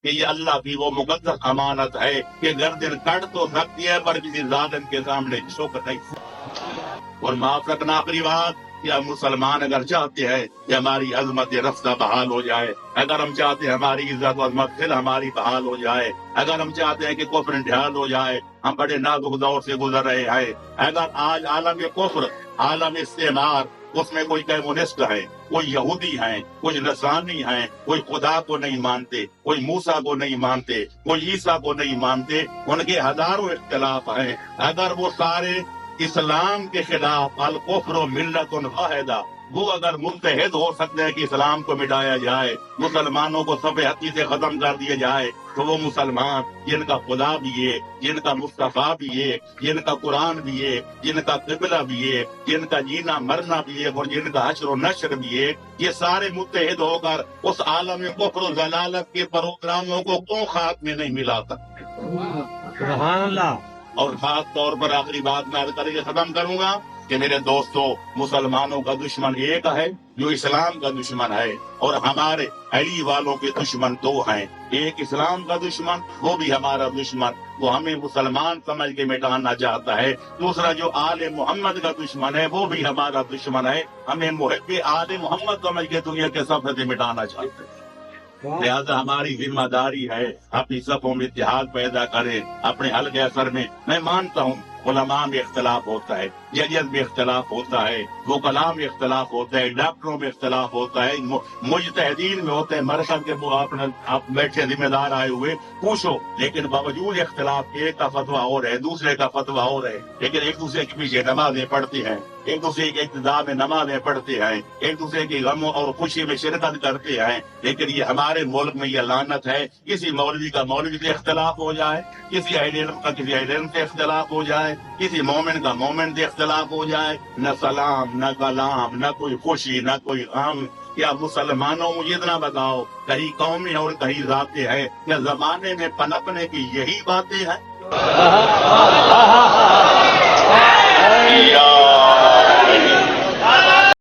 کہ یہ اللہ کی وہ مقدس امانت ہے کہ گردن کٹ تو سکتی ہے پر کسی ظالم کے سامنے جھک نہیں سکتی۔ اور معاف رکھنا آخری بات، کہ ہم مسلمان اگر چاہتے ہیں کہ ہماری عظمت رفتہ بحال ہو جائے، اگر ہم چاہتے ہیں ہماری عزت و عظمت پھر ہماری بحال ہو جائے، اگر ہم چاہتے ہیں کہ کفر انتحال ہو جائے، ہم بڑے نازک دور سے گزر رہے ہیں، اگر آج عالم کفر، عالم استعمار، اس میں کوئی کمیونسٹ ہے، کوئی یہودی ہیں، کوئی نصرانی ہیں، کوئی خدا کو نہیں مانتے، کوئی موسیٰ کو نہیں مانتے، کوئی عیسیٰ کو نہیں مانتے، ان کے ہزاروں اختلاف ہیں، اگر وہ سارے اسلام کے خلاف الکفر و ملت واحدہ، وہ اگر متحد ہو سکتے ہیں کہ اسلام کو مٹایا جائے، مسلمانوں کو صف حقی سے ختم کر دیا جائے، تو وہ مسلمان جن کا خدا بھی ہے، جن کا مصطفیٰ بھی ہے، جن کا قرآن بھی ہے، جن کا قبلہ بھی ہے، جن کا جینا مرنا بھی ہے، اور جن کا حشر و نشر بھی ہے، یہ سارے متحد ہو کر اس عالم کفر و ضلالت کے پروگراموں کو کیوں خاتمے میں نہیں ملاتا؟ سبحان اللہ۔ اور خاص طور پر آخری بات میں عرض کر کے ختم کروں گا کہ میرے دوستو، مسلمانوں کا دشمن ایک ہے جو اسلام کا دشمن ہے، اور ہمارے علی والوں کے دشمن دو ہیں، ایک اسلام کا دشمن، وہ بھی ہمارا دشمن، وہ ہمیں مسلمان سمجھ کے مٹانا چاہتا ہے، دوسرا جو آل محمد کا دشمن ہے وہ بھی ہمارا دشمن ہے، ہمیں محب آل محمد سمجھ کے دنیا کے صفحے سے مٹانا چاہتے ہیں۔ لہذا ہماری ذمہ داری ہے اپنی صفوں میں اتحاد پیدا کرے، اپنے حلقے اثر میں۔ میں مانتا ہوں علماء میں اختلاف ہوتا ہے، ججز میں اختلاف ہوتا ہے، وکلاء میں اختلاف ہوتا ہے، ڈاکٹروں میں اختلاف ہوتا ہے، مجتہدین میں ہوتا ہے، مرکز کے آپ بیٹھے ذمہ دار آئے ہوئے پوچھو، لیکن باوجود اختلاف کے ایک کا فتویٰ اور ہے، دوسرے کا فتویٰ اور ہے، لیکن ایک دوسرے کے پیچھے نمازیں پڑھتے ہیں، ایک دوسرے کے اقتداء میں نمازیں پڑھتے ہیں، ایک دوسرے کی غم اور خوشی میں شرکت کرتے ہیں، لیکن یہ ہمارے ملک میں یہ لعنت ہے، کسی مولوی کا مولوی سے اختلاف ہو جائے، کسی اہل علم کا کسی اہل علم سے اختلاف ہو جائے، کسی مومن کا مومن سے اختلاف ہو جائے، نہ سلام، نہ کلام، نہ کوئی خوشی، نہ کوئی غم۔ کیا مسلمانوں مجھے اتنا بتاؤ، کہیں قومی اور کہیں ذاتی ہے، کیا زمانے میں پنپنے کی یہی باتیں ہیں؟